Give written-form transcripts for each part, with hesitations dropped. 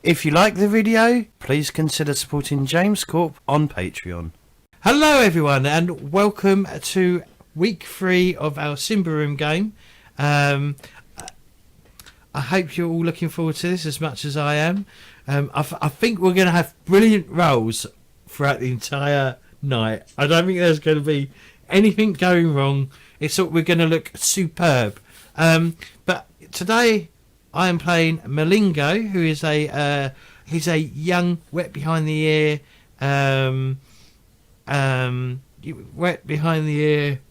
If you like the video, please consider supporting James Corp on Patreon. Hello everyone and welcome to week 3 of our Simba Room game. I hope you're all looking forward to this as much as I am. I think we're going to have brilliant rolls throughout the entire night. I don't think there's going to be anything going wrong. We're going to look superb. But today I am playing Malingo, who is he's a young, wet behind the ear, wet behind the ear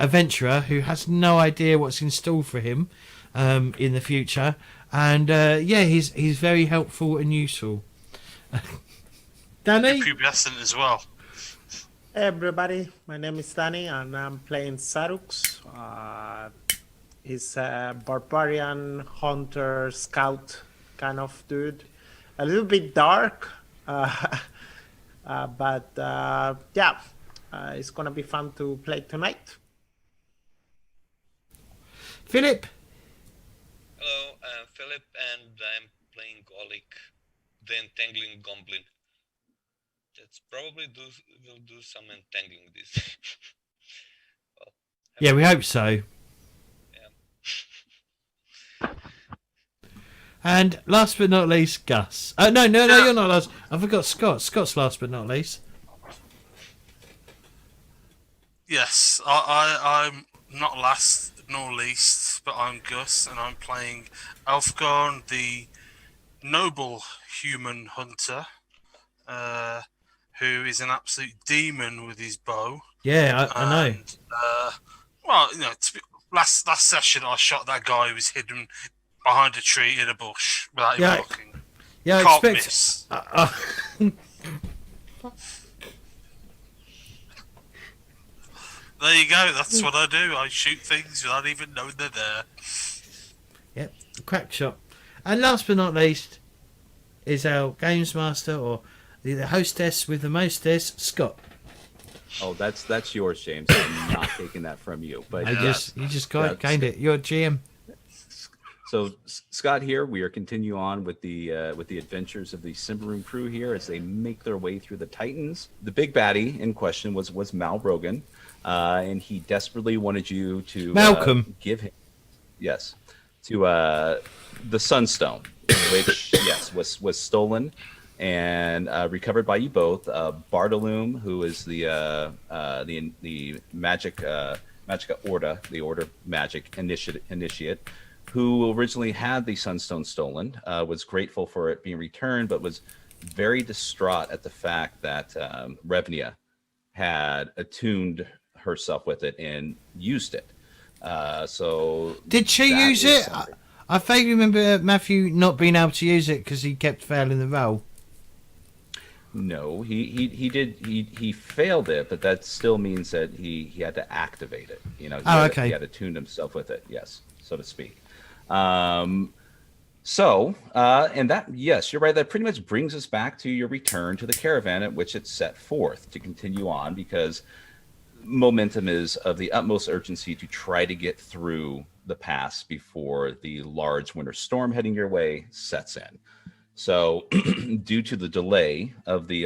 adventurer who has no idea what's in store for him in the future, and he's very helpful and useful. Danny, pubescent as well. Hey everybody, my name is Danny and I'm playing Sarux. He's a barbarian hunter scout kind of dude, a little bit dark, but it's gonna be fun to play tonight. Philip. Hello, I'm Philip and I'm playing Olik, the Entangling Goblin. That's probably will do some entangling this. Well, Yeah, we hope so. Yeah. And last but not least, Gus. No, you're not last. I forgot Scott. Scott's last but not least. Yes, I'm not last nor least, but I'm Gus, and I'm playing Alfgarn, the noble human hunter, who is an absolute demon with his bow. Yeah, I know. Well, you know, last session I shot that guy who was hidden behind a tree in a bush without even looking. Yeah, Can't I miss. There you go. That's what I do. I shoot things without even knowing they're there. Yep, crack shot. And last but not least is our games master, or the hostess with the mostess, Scott. Oh, that's yours, James. I'm not taking that from you. But You just gained it. You're GM. So Scott here. We are continue on with the adventures of the Simba Room crew here as they make their way through the Titans. The big baddie in question was Mal Brogan, and he desperately wanted you to Malcolm give him the Sunstone, which was stolen and recovered by you both. Bartolome, who is the Magicka Orda, the Order Magic Initiate, who originally had the Sunstone stolen, was grateful for it being returned, but was very distraught at the fact that Revnia had attuned herself with it and used it. So did she use it? I vaguely remember Matthew not being able to use it because he kept failing the roll. No, he did. He failed it, but that still means that he had to activate it. You know, he had attuned himself with it. Yes, so to speak. And that, yes, you're right. That pretty much brings us back to your return to the caravan at which it's set forth to continue on, because momentum is of the utmost urgency to try to get through the pass before the large winter storm heading your way sets in. So, due to the delay of the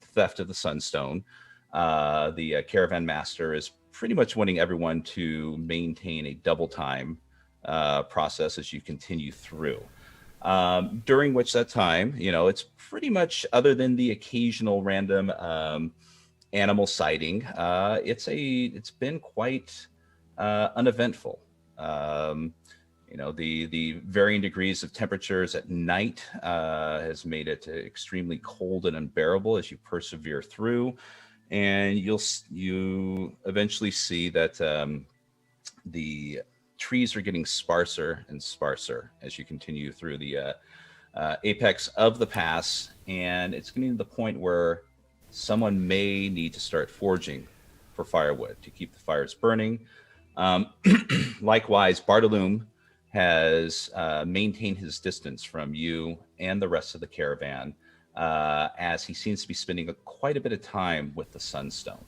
theft of the Sunstone, the caravan master is pretty much wanting everyone to maintain a double time process as you continue through. During which that time, it's pretty much, other than the occasional random animal sighting, it's been quite uneventful. The varying degrees of temperatures at night has made it extremely cold and unbearable as you persevere through, and you eventually see that the trees are getting sparser and sparser as you continue through the apex of the pass, and it's getting to the point where someone may need to start forging for firewood to keep the fires burning. Likewise, Bartolome has maintained his distance from you and the rest of the caravan, as he seems to be spending quite a bit of time with the Sunstone.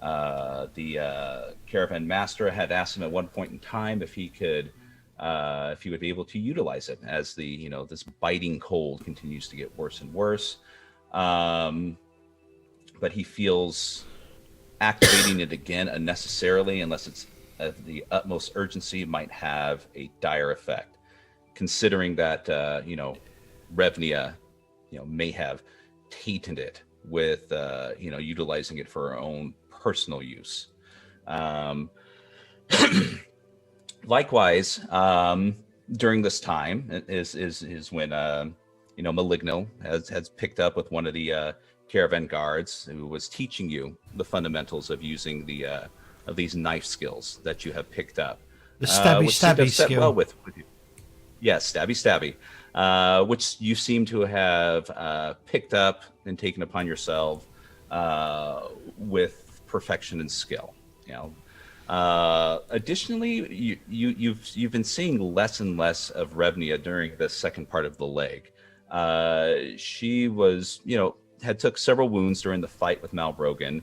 The caravan master had asked him at one point in time if he could if he would be able to utilize it as the this biting cold continues to get worse and worse. But he feels activating it again unnecessarily, unless it's of the utmost urgency, might have a dire effect, considering that Revnia may have tainted it with utilizing it for her own personal use. Likewise, during this time is when Maligno has picked up with one of the caravan guards who was teaching you the fundamentals of using the of these knife skills that you have picked up. The stabby which seemed to stabby have set skill. well with you. Yes, stabby stabby, which you seem to have picked up and taken upon yourself with perfection and skill. Additionally, you've been seeing less and less of Revnia during the second part of the leg. She was, had took several wounds during the fight with Malbrogan,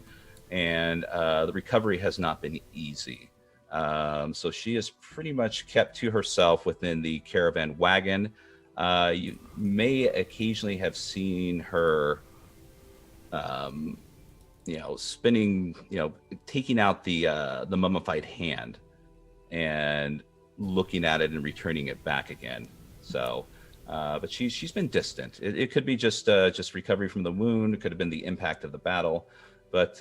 and the recovery has not been easy. So she is pretty much kept to herself within the caravan wagon. You may occasionally have seen her, spinning, taking out the mummified hand and looking at it and returning it back again. So, but she's been distant. It could be just recovery from the wound. It could have been the impact of the battle, but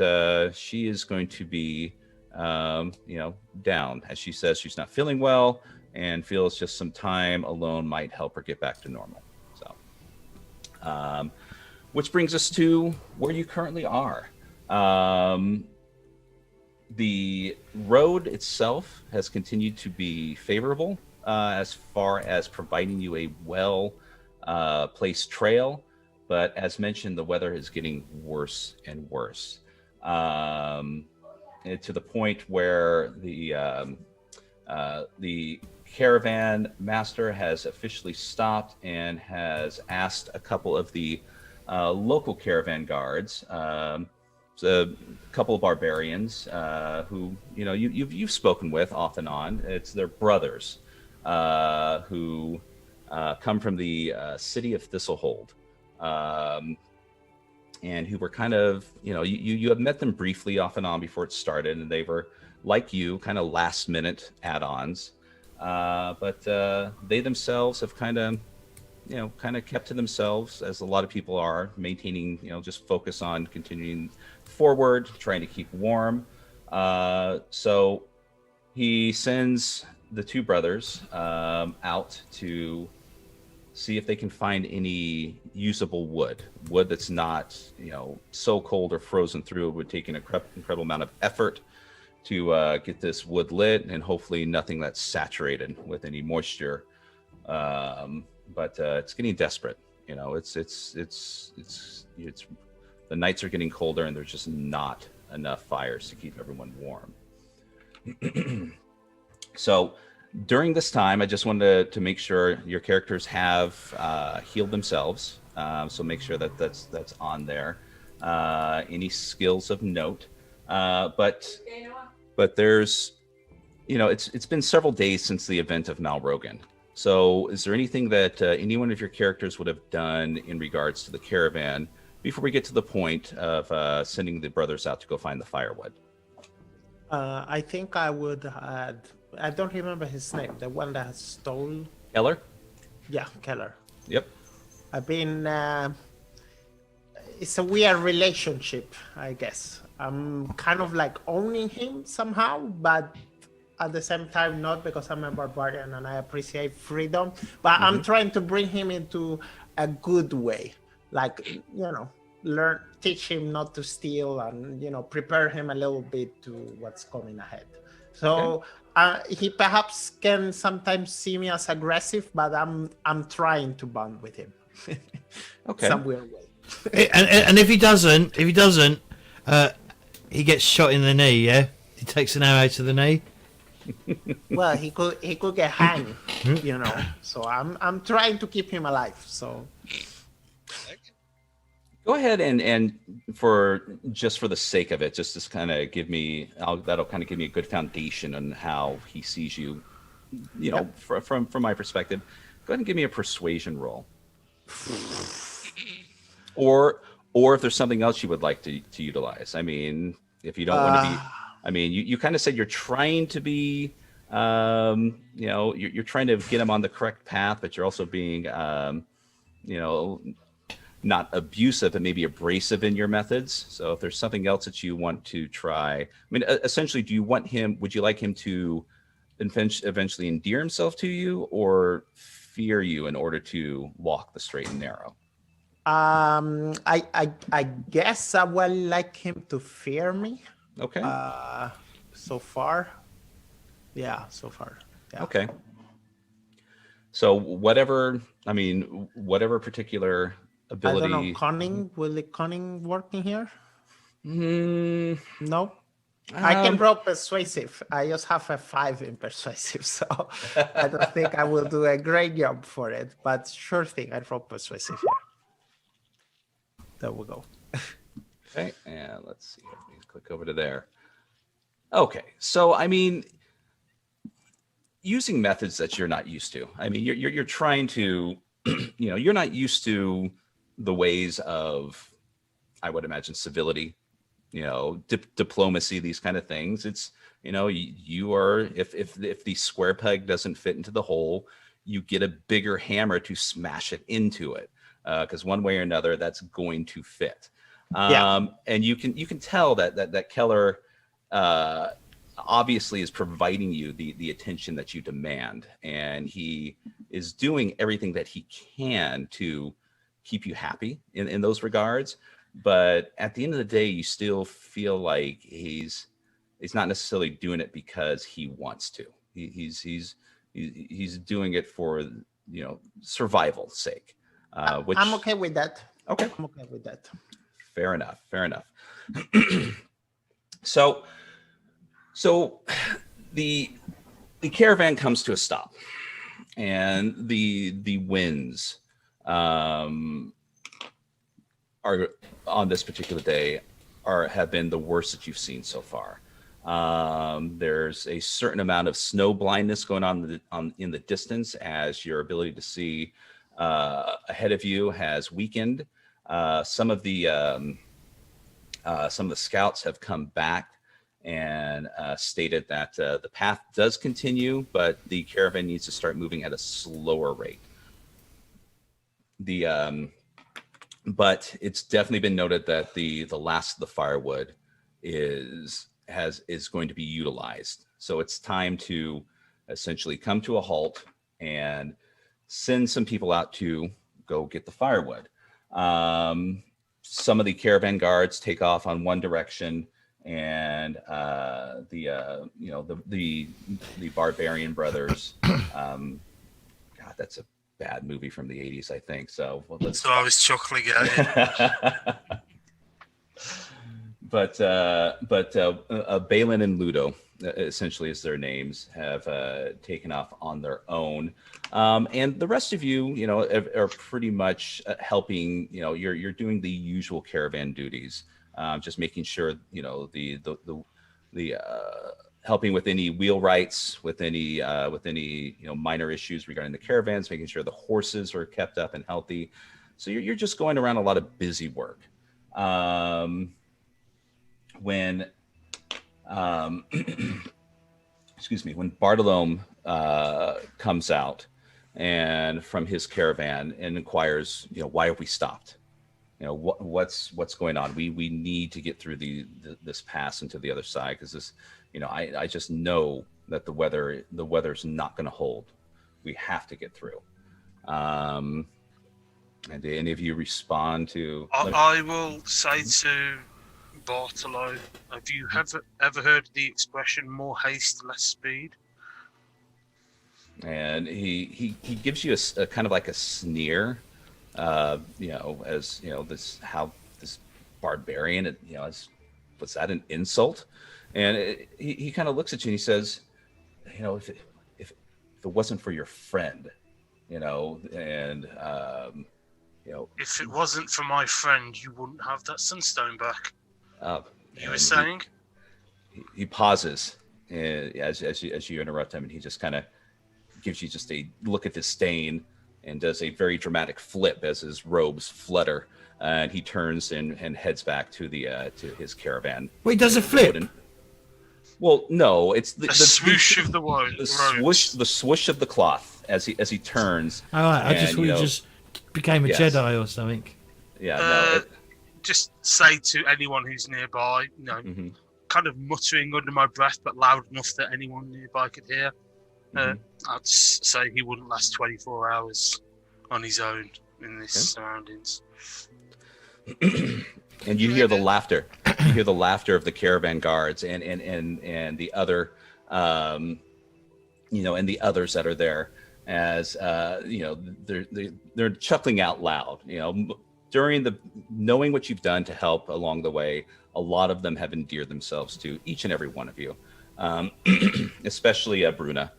she is going to be, down. As she says, she's not feeling well and feels just some time alone might help her get back to normal. So, which brings us to where you currently are. The road itself has continued to be favorable as far as providing you a well placed trail, but as mentioned, the weather is getting worse and worse, and to the point where the caravan master has officially stopped and has asked a couple of the local caravan guards, a couple of barbarians who you've spoken with off and on. It's their brothers who come from the city of Thistlehold, and who were kind of you have met them briefly off and on before it started, and they were like you, kind of last minute add-ons, but they themselves have kind of kept to themselves, as a lot of people are, maintaining, just focus on continuing forward, trying to keep warm. So he sends the two brothers out to see if they can find any usable wood that's not, so cold or frozen through. It would take an incredible amount of effort to get this wood lit, and hopefully nothing that's saturated with any moisture. But it's getting desperate. It's the nights are getting colder, and there's just not enough fires to keep everyone warm. So during this time, I just wanted to make sure your characters have healed themselves. So make sure that that's on there. Any skills of note, but there's, it's been several days since the event of Malrogan. So is there anything that any one of your characters would have done in regards to the caravan before we get to the point of sending the brothers out to go find the firewood? I think I would add, I don't remember his name, the one that stole. Keller? Yeah, Keller. Yep. I've been, it's a weird relationship, I guess. I'm kind of like owning him somehow, but at the same time not, because I'm a barbarian and I appreciate freedom, but I'm trying to bring him into a good way, like, teach him not to steal, and prepare him a little bit to what's coming ahead. So he perhaps can sometimes see me as aggressive, but I'm trying to bond with him. Okay. Some weird way. And if he doesn't, he gets shot in the knee. Yeah, he takes an arrow to the knee. Well, he could get hanged, So I'm trying to keep him alive. So Go ahead and for the sake of it, just to kind of give me, that'll kind of give me a good foundation on how he sees you. you know, from my perspective, go ahead and give me a persuasion roll. Or if there's something else you would like to utilize. I mean, if you don't want to be, I mean, you kind of said you're trying to be, you know, you're trying to get them on the correct path, but you're also being, you know, not abusive, but maybe abrasive in your methods. So if there's something else that you want to try, I mean, essentially, would you like him to eventually endear himself to you, or fear you in order to walk the straight and narrow? I guess I would like him to fear me. Okay. So far. Yeah. Okay. So whatever particular ability. I don't know, cunning. Will the cunning work in here? No. I can roll persuasive. I just have a 5 in persuasive, so I don't think I will do a great job for it. But sure thing, I roll persuasive here. There we go. Okay, and let's see. Let me click over to there. Okay, so I mean, using methods that you're not used to. I mean, you're trying to, you know, you're not used to the ways of, I would imagine, civility, you know, diplomacy, these kind of things. It's, you know, you are, if the square peg doesn't fit into the hole, you get a bigger hammer to smash it into it, because one way or another that's going to fit. And you can tell that Keller obviously is providing you the attention that you demand, and he is doing everything that he can to keep you happy in those regards. But at the end of the day, you still feel like he's not necessarily doing it because he wants to. He's doing it for, you know, survival's sake. Which I'm okay with that. Okay. I'm okay with that. Fair enough. So the caravan comes to a stop, and the winds are on this particular day have been the worst that you've seen so far. There's a certain amount of snow blindness going on in the distance, as your ability to see ahead of you has weakened. Some of the scouts have come back and stated that the path does continue, but the caravan needs to start moving at a slower rate. But it's definitely been noted that the last of the firewood is going to be utilized. So it's time to essentially come to a halt and send some people out to go get the firewood. Some of the caravan guards take off on one direction, and the Barbarian Brothers. God, that's a bad movie from the 80s, I think. So So I was chuckling at it. But Balin and Ludo, essentially is their names, have taken off on their own, and the rest of you, you know, are pretty much helping. You know, you're doing the usual caravan duties, just making sure, you know, the helping with any wheelwrights, with any you know, minor issues regarding the caravans, making sure the horses are kept up and healthy. So you're just going around a lot of busy work. When excuse me, when Bartolome comes out and from his caravan and inquires, you know, why have we stopped? You know, what's going on? We need to get through this pass into the other side, because this, you know, I just know that the weather's not going to hold. We have to get through. And do any of you respond to? I will say to Bartolo, have you ever heard the expression "more haste, less speed"? And he gives you a kind of like a sneer, you know, as you know, this barbarian, you know, was that an insult? And he kind of looks at you and he says, you know, if it wasn't for your friend, you know, and you know, if it wasn't for my friend, you wouldn't have that sunstone back. You were saying? He pauses, and as you interrupt him, and he just kind of gives you just a look at disdain and does a very dramatic flip as his robes flutter, and he turns and heads back to the to his caravan. Wait, does a flip? Well, no, it's the swoosh of the the swoosh of the cloth as he turns. All right, I just and, thought you you know, just became a yes. Jedi or something. Yeah, no, just say to anyone who's nearby, kind of muttering under my breath, but loud enough that anyone nearby could hear. I'd say he wouldn't last 24 hours on his own in this surroundings. And you hear the laughter. You hear the laughter of the caravan guards and the other, and the others that are there, as they're chuckling out loud. During knowing what you've done to help along the way, a lot of them have endeared themselves to each and every one of you, especially Bruna.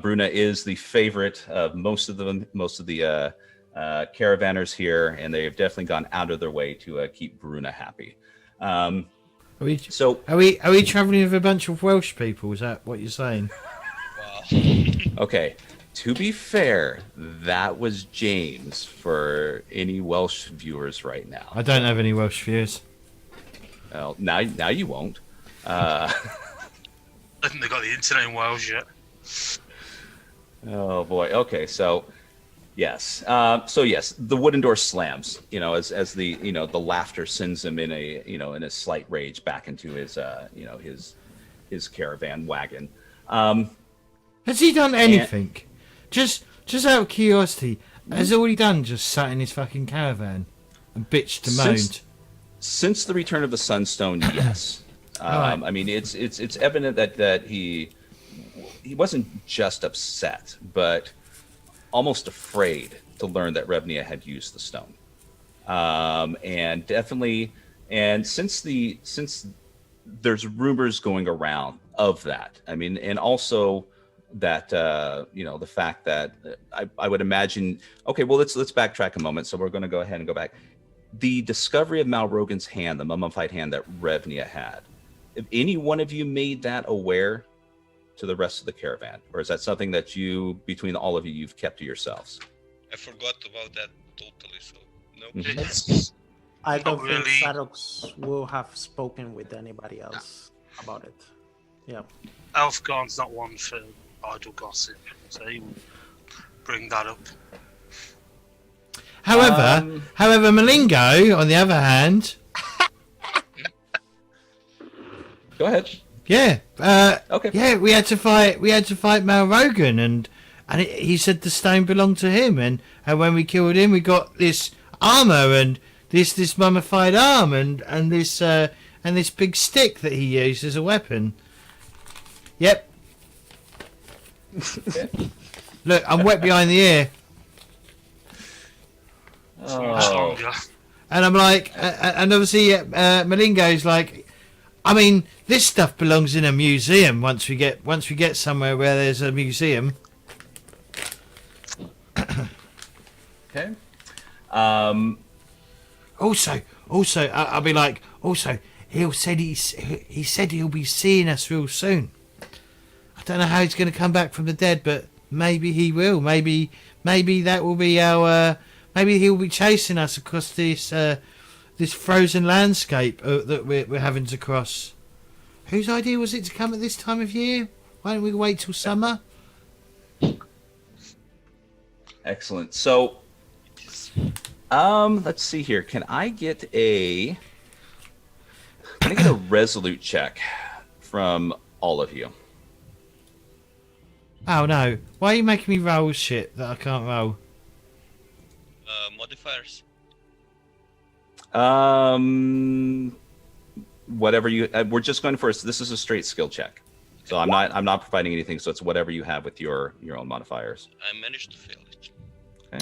Bruna is the favorite of most of the caravanners here, and they've definitely gone out of their way to keep Bruna happy. Are we So travelling with a bunch of Welsh people? Is that what you're saying? Wow. okay, to be fair, that was James for any Welsh viewers right now. I don't have any Welsh viewers. Well, now you won't. I think they've got the internet in Wales yet. Oh boy. Okay, so yes. Yes, the wooden door slams. As the the laughter sends him in a slight rage back into his his caravan wagon. Has he done anything? Just out of curiosity, has all he done just sat in his fucking caravan and bitched and moaned? Since the return of the Sunstone, yes. Right. I mean, it's evident that he wasn't just upset, but almost afraid to learn that Revnia had used the stone. And definitely, and since there's rumors going around of that, I mean, and also that the fact that I would imagine. Okay, well let's backtrack a moment. So we're going to go ahead and go back. The discovery of Malrogan's hand, the mummified hand that Revnia had. If any one of you made that aware to the rest of the caravan, or is that something that between all of you, you've kept to yourselves? I forgot about that totally, so no. It's I don't Not think really. Sarox will have spoken with anybody else about it. Yeah. Elfgarn's not one for idle gossip, so he will bring that up. However, Malingo, on the other hand, Go ahead. yeah, Okay. yeah, we had to fight Malrogan, and he said the stone belonged to him, and when we killed him, we got this armor and this mummified arm and this big stick that he used as a weapon. Yep. Look, I'm wet behind the ear. Stronger. And I'm like, and obviously Malingo's like, I mean, this stuff belongs in a museum. Once we get somewhere where there's a museum. Okay. Also, I'll be like, also, he said he'll be seeing us real soon. I don't know how he's going to come back from the dead, but maybe he will. Maybe that will be our. Maybe he'll be chasing us across this frozen landscape that we're having to cross. Whose idea was it to come at this time of year? Why don't we wait till summer? Excellent. So, let's see here. Can I get a resolute check from all of you? Oh no! Why are you making me roll shit that I can't roll? Modifiers. Whatever you. We're just going first. This is a straight skill check, so I'm not providing anything. So it's whatever you have with your own modifiers. I managed to fail it.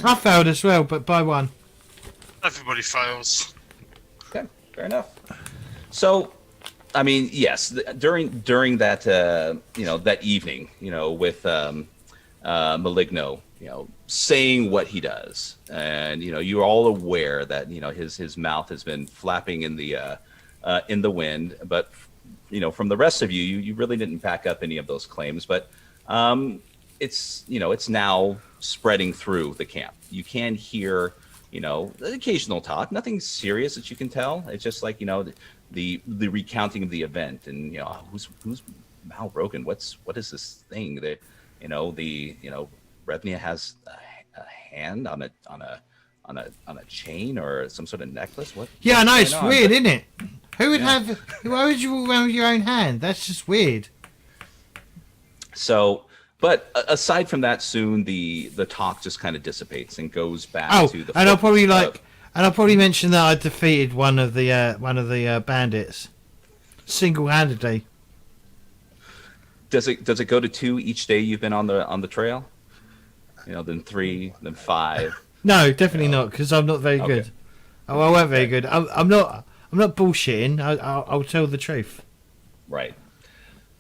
I failed as well, but by one. Everybody fails. Okay, fair enough. So, I mean, yes, during that that evening, with Maligno, saying what he does, and you're all aware that his mouth has been flapping in the wind, but from the rest of you really didn't back up any of those claims. But it's it's now spreading through the camp. You can hear occasional talk, nothing serious that you can tell. It's just like the recounting of the event, and who's Mal Rogan, what is this thing that Revnia has a hand on a chain or some sort of necklace. What? Yeah, I know, it's weird, isn't it? Who would Yeah. why would you walk around with your own hand? That's just weird. So, but aside from that, soon the talk just kind of dissipates and goes back Oh, to the. and I'll focus probably of- and I'll probably mention that I defeated one of the bandits single-handedly. Does it go to 2 each day you've been on the trail? Then 3, then 5. No, definitely not, because I'm not very Okay. good. Oh, I weren't very good. I'm not bullshitting. I'll tell the truth. Right.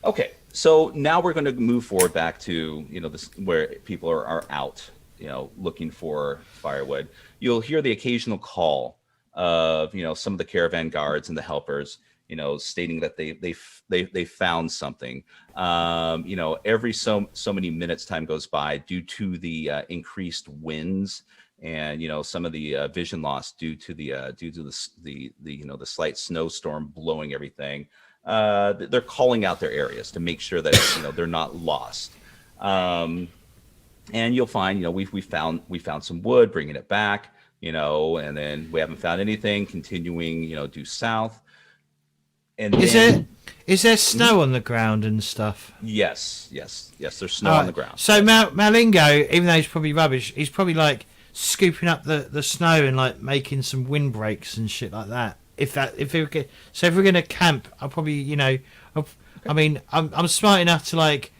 Okay. So now we're going to move forward back to this where people are out, looking for firewood. You'll hear the occasional call of some of the caravan guards and the helpers, stating that they found something. Every so many minutes time goes by due to the increased winds and some of the vision loss due to the slight snowstorm blowing everything. They're calling out their areas to make sure that they're not lost. And you'll find we found some wood, bringing it back, and then we haven't found anything, continuing due south. And Is there snow on the ground and stuff? Yes. There's snow on the ground. So Malingo, even though he's probably rubbish, he's probably like scooping up the snow and like making some windbreaks and shit like that. If we're gonna camp, I'll probably I'm smart enough to like,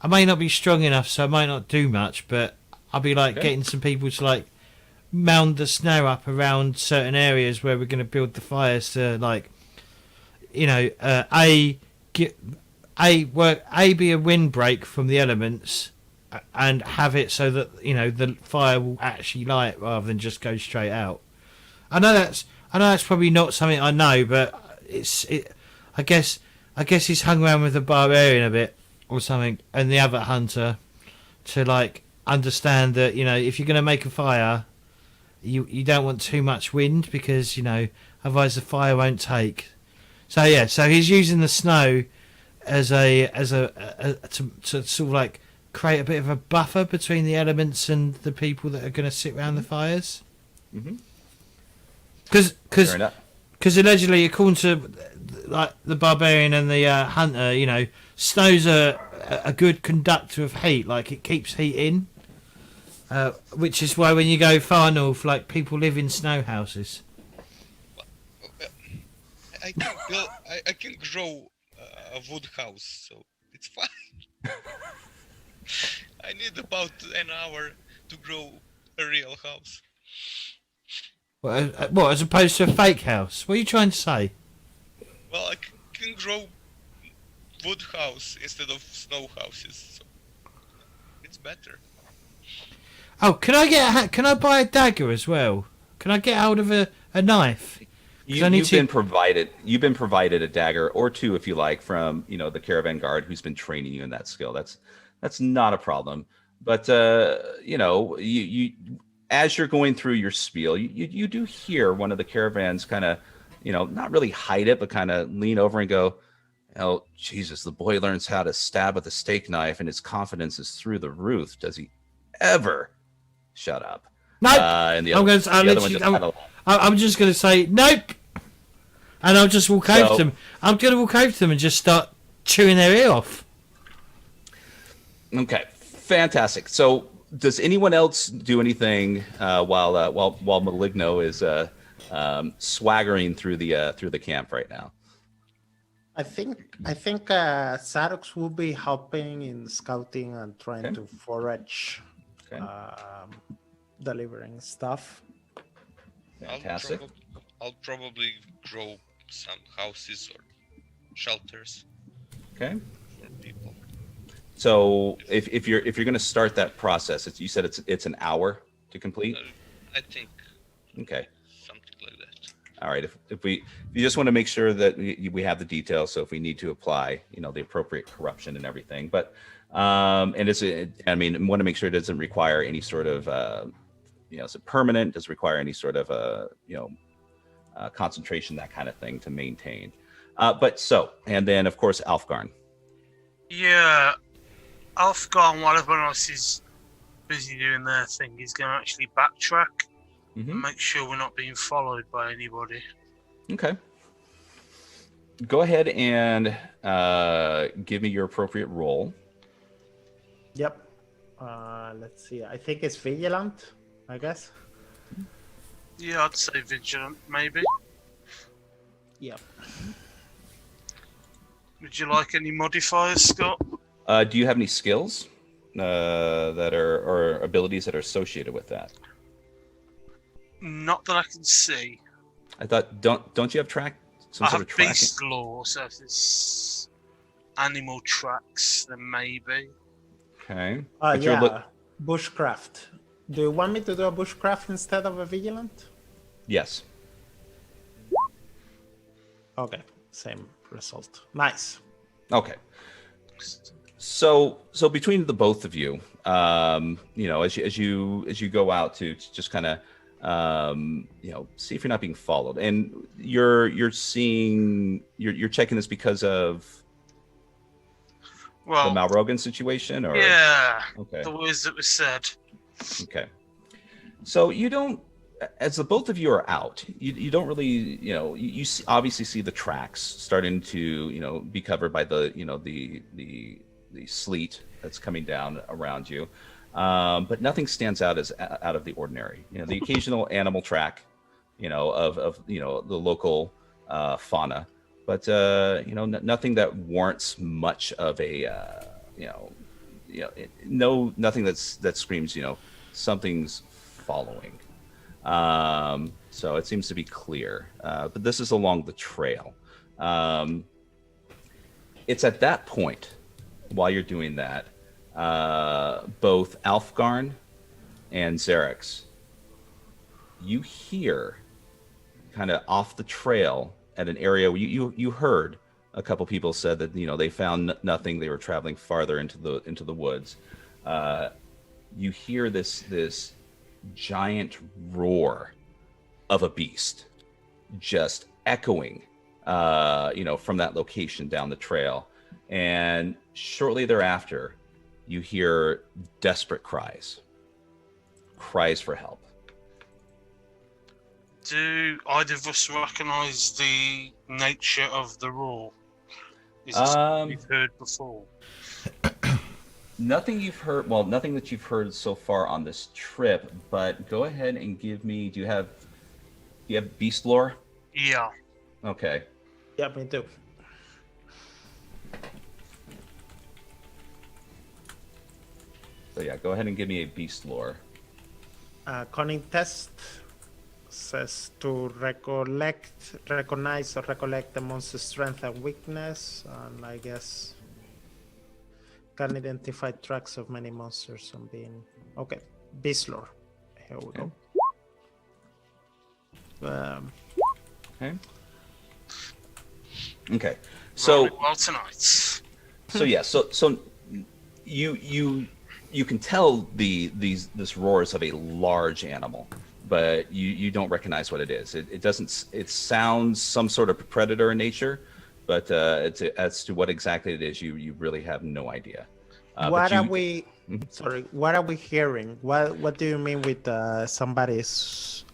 I may not be strong enough, so I might not do much, but I'll be like getting some people to like mound the snow up around certain areas where we're gonna build the fires to like, be a windbreak from the elements, and have it so that the fire will actually light rather than just go straight out. I know that's probably not something I know, but I guess he's hung around with the barbarian a bit or something, and the other hunter, to like understand that if you're going to make a fire, you don't want too much wind, because otherwise the fire won't take. So yeah, so he's using the snow as to sort of like create a bit of a buffer between the elements and the people that are going to sit around the fires. Mm-hmm. Because allegedly, according to like the barbarian and the hunter, snow's a good conductor of heat. Like, it keeps heat in, which is why when you go far north, like, people live in snow houses. I can build. I can grow a wood house, so it's fine. I need about an hour to grow a real house. What, as opposed to a fake house? What are you trying to say? Well, I can grow wood house instead of snow houses, so it's better. Oh, can I buy a dagger as well? Can I get hold of a knife? You've been provided a dagger or 2, if you like, from the caravan guard who's been training you in that skill. That's not a problem. But you as you're going through your spiel, you do hear one of the caravans kind of not really hide it, but kind of lean over and go, "Oh Jesus, the boy learns how to stab with a steak knife, and his confidence is through the roof. Does he ever shut up?" Nope. And the I'm other, going to. the other one just kind of. I'm just going to say nope, and I'll just walk over to them. I'm going to walk over to them and just start chewing their ear off. Okay, fantastic. So, does anyone else do anything while Maligno is swaggering through the camp right now? I think Sarox will be helping in scouting and trying to forage, delivering stuff. Fantastic. I'll probably grow some houses or shelters Okay. for people. So if you're going to start that process, you said it's an hour to complete. I think Okay. something like that. All right. If you just want to make sure that we have the details, so if we need to apply, the appropriate corruption and everything. But And I mean, want to make sure it doesn't require any sort of, is it permanent? Does it require any sort of, concentration, that kind of thing to maintain? And then of course, Alfgarn. Yeah, Alfgar, while everyone else is busy doing their thing, he's going to actually backtrack and make sure we're not being followed by anybody. Okay. Go ahead and give me your appropriate roll. Yep. Let's see. I think it's vigilant, I guess. Yeah, I'd say vigilant, maybe. Yep. Would you like any modifiers, Scott? Do you have any skills that are or abilities that are associated with that? Not that I can see. I thought don't you have some I sort have of tracking? beast law, so if it's animal tracks, then maybe. Okay. But you're Yeah. Bushcraft. Do you want me to do a bushcraft instead of a vigilant? Yes. Okay. Same result. Nice. Okay. So between the both of you, as you go out to just kind of see if you're not being followed, and you're checking this because of the Malrogan situation, or the words that were said. Okay. So you don't, as the both of you are out, you don't really, you obviously see the tracks starting to, be covered by the sleet that's coming down around you. But nothing stands out as out of the ordinary. The occasional animal track, of the local fauna, but nothing that warrants much of a, nothing that screams, something's following. So it seems to be clear, but this is along the trail. It's at that point, while you're doing that, both Alfgarn and Xerix, you hear kind of off the trail at an area where you heard a couple people said that they found nothing. They were traveling farther into the woods. You hear this giant roar of a beast just echoing from that location down the trail, and shortly thereafter you hear desperate cries for help. Do either of us recognize the nature of the roar? Is it something we've heard before? Nothing that you've heard so far on this trip, but go ahead and give me, do you have beast lore? Yeah. Okay. Yeah, me too. So yeah, go ahead and give me a beast lore. Cunning test says to recognize or recollect the monster's strength and weakness, and I guess can identify tracks of many monsters on being... Okay, beast lore. Here we go. Okay. So well tonight. So yeah, so you can tell this roar is of a large animal, but you don't recognize what it is. It sounds some sort of predator in nature, but as to what exactly it is, you really have no idea. What are we hearing? What do you mean with somebody's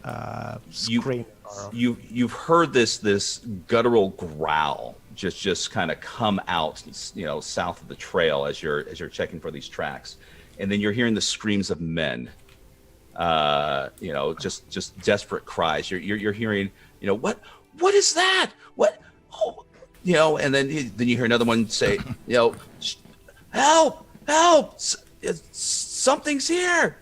scream? You've heard this guttural growl just kind of come out, south of the trail as you're checking for these tracks, and then you're hearing the screams of men. Just desperate cries. You're hearing, what is that? What? Oh, and then you hear another one say, help! Something's here.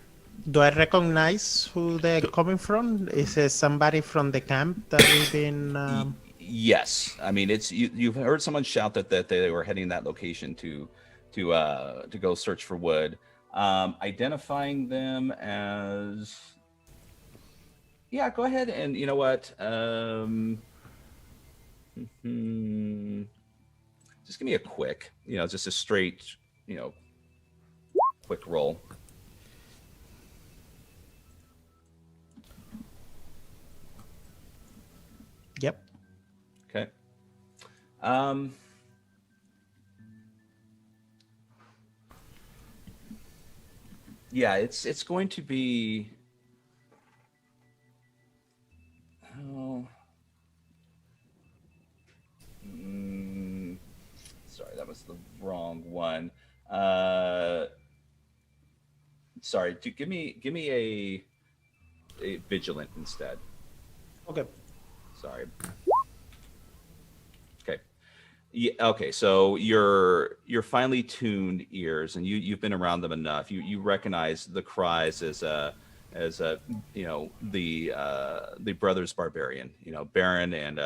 Do I recognize who they're coming from? Is it somebody from the camp that we've been? Yes, I mean it's you've heard someone shout that they were heading that location to go search for wood. Identifying them as, yeah, go ahead and you know what, just give me a quick, just a straight, quick roll. Yep. Okay. Yeah, it's going to be. Oh. Sorry, that was the wrong one. Sorry, give me a vigilant instead. Okay. Sorry. Okay. Yeah, okay, so your finely tuned ears, and you've been around them enough. You recognize the cries as you know, the brothers barbarian, you know, Baron and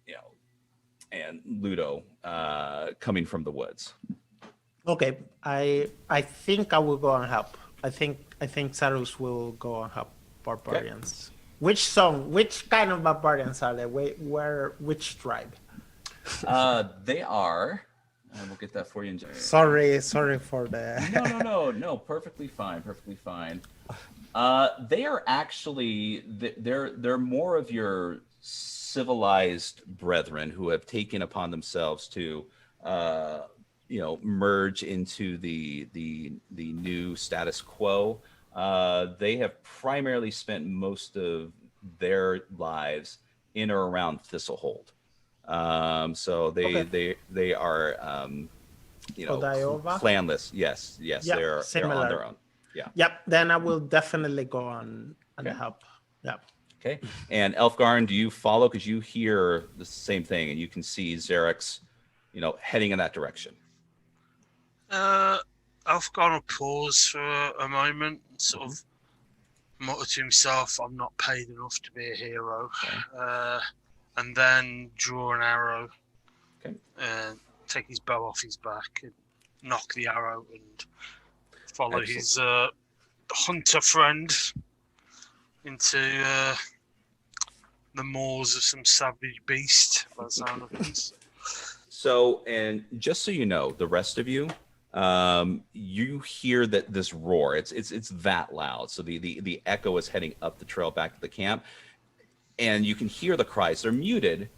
you know, and Ludo coming from the woods. Okay. I think I will go and help. I think Sarus will go and help barbarians. Which kind of barbarians are they? Which tribe? They are. And we'll get that for you in just. Sorry for the. No. Perfectly fine. They are actually they're more of your civilized brethren who have taken upon themselves to, you know, merge into the new status quo. They have primarily spent most of their lives in or around Thistlehold. So they are, you know, Odaiova? clanless. Yes, Yeah, they're similar. on their own. Yeah. Yep. Then I will definitely go on and Okay. help. Yeah. Okay. And Elfgarn, do you follow? Because you hear the same thing, and you can see Xerix, you know, heading in that direction. Alfgar will pause for a moment, sort of mutter to himself, "I'm not paid enough to be a hero," and then draw an arrow, Okay. take his bow off his back, and knock the arrow, and follow Excellent. his hunter friend into the maws of some savage beast, by the sound of things. So, and just so you know, the rest of you, you hear that this roar. It's that loud. So the echo is heading up the trail back to the camp, and you can hear the cries. They're muted.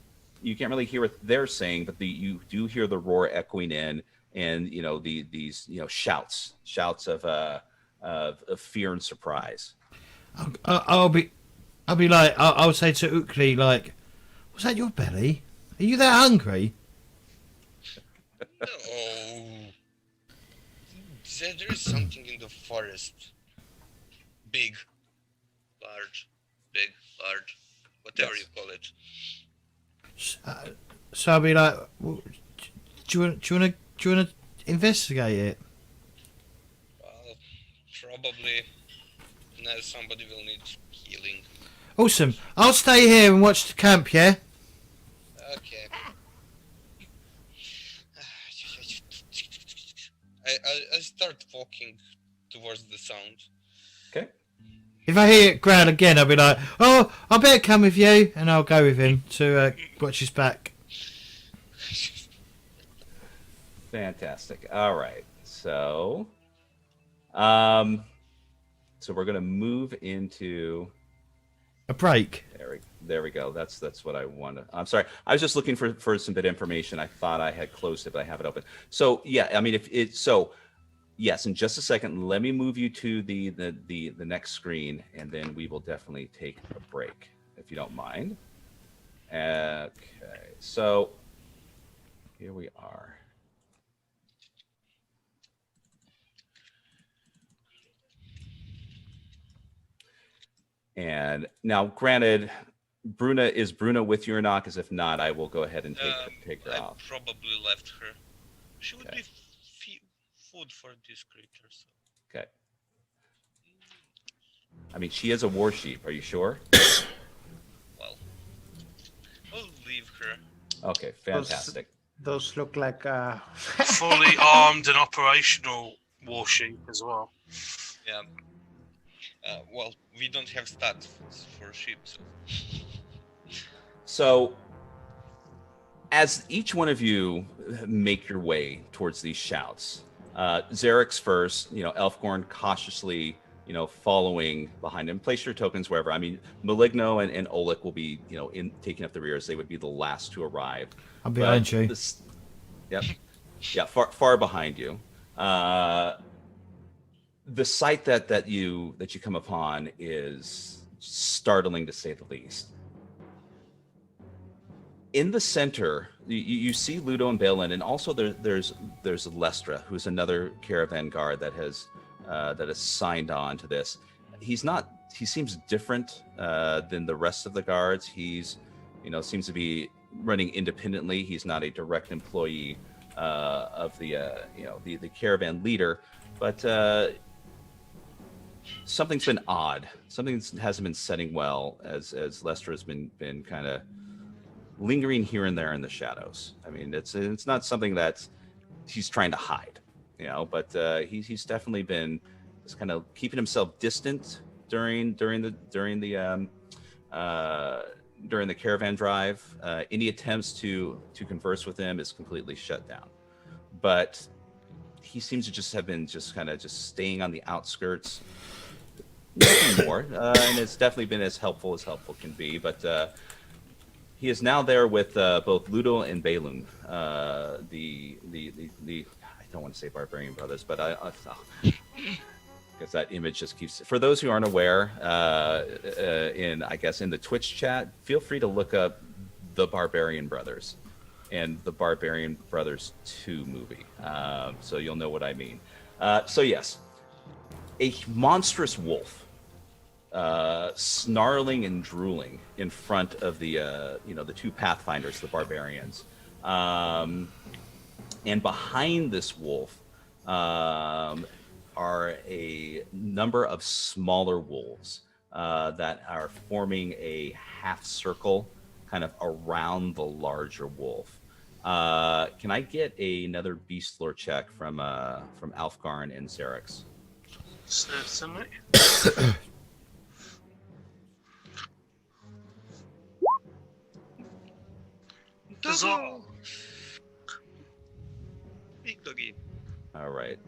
You can't really hear what they're saying, but you do hear the roar echoing in, and you know these you know shouts of fear and surprise. I'll be like, I'll say to Ukli, like, was that your belly? Are you that hungry? No. There is something in the forest. Big, large, whatever Yes. you call it. So I'll be like, well, do you want to investigate it? Well, probably now somebody will need healing. Awesome. I'll stay here and watch the camp. Yeah. Okay. I start walking towards the sound. Okay. If I hear it growl again, I'll be like, oh, I better come with you, and I'll go with him to watch his back. Fantastic. All right. So, so we're gonna move into. A break. There we go. That's what I wanted. I'm sorry. I was just looking for some bit of information. I thought I had closed it, but I have it open. So yeah, I mean, if it's so, yes. In just a second, let me move you to the next screen, and then we will definitely take a break, if you don't mind. Okay. So here we are. And now, granted, is Bruna with you or not? Because if not, I will go ahead and take her I off. probably left her. She would Okay. be food for these creatures. Okay. I mean, she is a war sheep. Are you sure? Well, I'll leave her. Okay, fantastic. Those look like Fully armed and operational war sheep as well. Yeah. Well, we don't have stats for sheep, so. So, as each one of you make your way towards these shouts, Xerix first, Elfgorn cautiously, following behind him. Place your tokens wherever. I mean, Maligno and Oleg will be, in taking up the rear as they would be the last to arrive. I'm behind you. Yep. Yeah, far behind you. The sight that you come upon is startling to say the least. In the center, you see Ludo and Balin, and also there's Lestra, who's another caravan guard that has signed on to this. He seems different than the rest of the guards. He's seems to be running independently. He's not a direct employee of the caravan leader, but something's been odd. Something hasn't been setting well as Lestra has been kind of lingering here and there in the shadows. I mean, it's not something that he's trying to hide, but he's definitely been just kind of keeping himself distant during the caravan drive. Any attempts to converse with him is completely shut down. But he seems to just have been just staying on the outskirts. Nothing more, and it's definitely been as helpful can be. But he is now there with both Ludo and Balin, the I don't want to say barbarian brothers, but because that image just keeps. For those who aren't aware, in the Twitch chat, feel free to look up the Barbarian Brothers and the Barbarian Brothers 2 movie, so you'll know what I mean. So yes, a monstrous wolf, snarling and drooling in front of the the two pathfinders, the barbarians, and behind this wolf are a number of smaller wolves that are forming a half circle kind of around the larger wolf. Can I get another beast lore check from Alfgarn and Xerix? Certainly. Double victory. All right.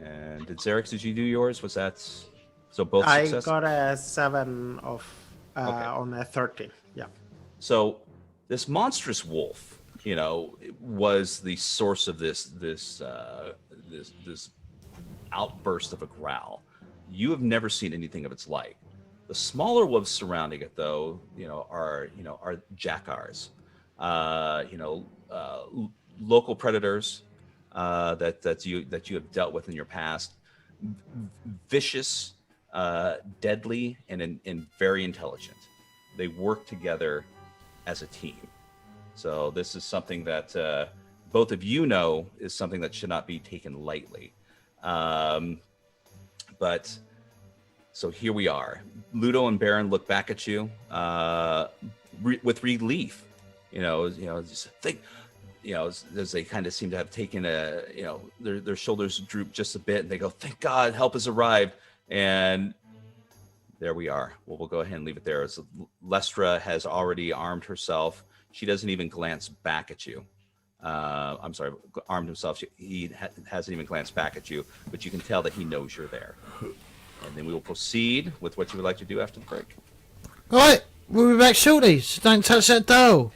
And did Xerix, you do yours? Was that so? Both I success? got a 7 of Okay. on a 13. Yeah. So this monstrous wolf, was the source of this outburst of a growl. You have never seen anything of its like. The smaller wolves surrounding it, though, are jackars, local predators that you have dealt with in your past, vicious, deadly, and very intelligent. They work together as a team. So this is something that both of you know is something that should not be taken lightly. But so here we are. Ludo and Baron look back at you with relief. Just think. As they kind of seem to have taken their shoulders droop just a bit, and they go, "Thank God, help has arrived." And there we are. Well, we'll go ahead and leave it there. As Lestra has already armed herself. She doesn't even glance back at you. I'm sorry, armed himself. He hasn't even glanced back at you, but you can tell that he knows you're there. And then we will proceed with what you would like to do after the break. All right, we'll be back shortly, so don't touch that dial.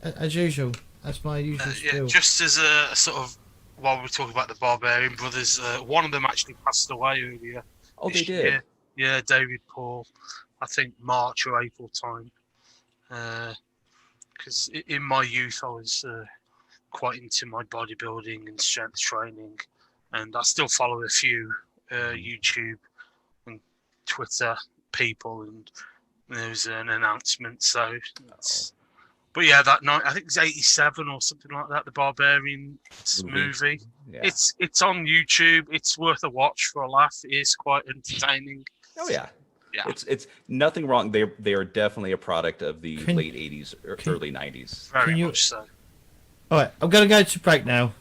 As usual, that's my usual spiel. Just as a sort of, while we're talking about the Barbarian Brothers, one of them actually passed away earlier. Oh, they did? Yeah, David Paul, I think March or April time. Because in my youth, I was quite into my bodybuilding and strength training, and I still follow a few YouTube and Twitter people, and there was an announcement. So, but yeah, that night I think it's '87 or something like that. The Barbarian movie. Yeah. It's on YouTube. It's worth a watch for a laugh. It is quite entertaining. Oh yeah. Yeah. It's nothing wrong. They are definitely a product of the late '80s or early '90s. Very much so. All right, I'm going to go to break now.